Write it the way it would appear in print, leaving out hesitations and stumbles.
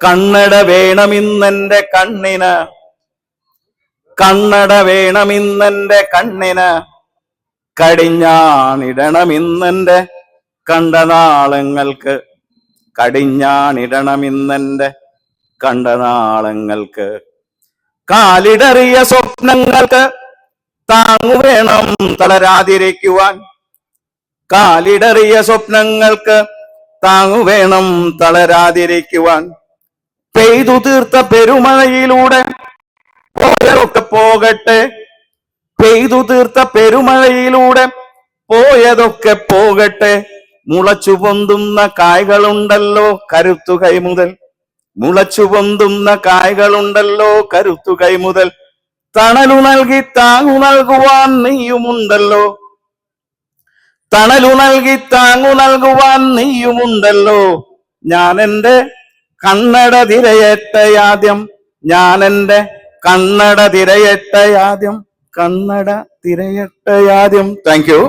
കണ്ണട വേണമിന്നെന്റെ കണ്ണിന്, കണ്ണട വേണമിന്നെന്റെ കണ്ണിന്, കടിഞ്ഞാണിടണമിന്നെന്റെ കണ്ടനാളങ്ങൾക്ക്, കടിഞ്ഞാണിടണമിന്നെന്റെ കണ്ടനാളങ്ങൾക്ക്. കാലിടറിയ സ്വപ്നങ്ങൾക്ക് താങ്ങുവേണം തളരാതിരിക്കുവാൻ, കാലിടറിയ സ്വപ്നങ്ങൾക്ക് താങ്ങുവേണം തളരാതിരിക്കുവാൻ. പെയ്തു തീർത്ത പെരുമഴയിലൂടെ പോയതൊക്കെ പോകട്ടെ, പെയ്തു തീർത്ത പെരുമഴയിലൂടെ പോയതൊക്കെ പോകട്ടെ. മുളച്ചു പൊന്തുന്ന കായ്കളുണ്ടല്ലോ കരുത്തു കൈമുതൽ, മുളച്ചു പൊന്തുന്ന കായ്കളുണ്ടല്ലോ കരുത്തു കൈമുതൽ. തണലു നൽകി താങ്ങു നൽകുവാൻ നീയുമുണ്ടല്ലോ, തണലു നൽകി താങ്ങു നൽകുവാൻ നീയുമുണ്ടല്ലോ. ഞാനെന്റെ കണ്ണട തിരയട്ടെയാദ്യം, ഞാനെന്റെ കണ്ണട തിരയട്ടെയാദ്യം, കണ്ണട തിരയട്ടെയാദ്യം. Thank you.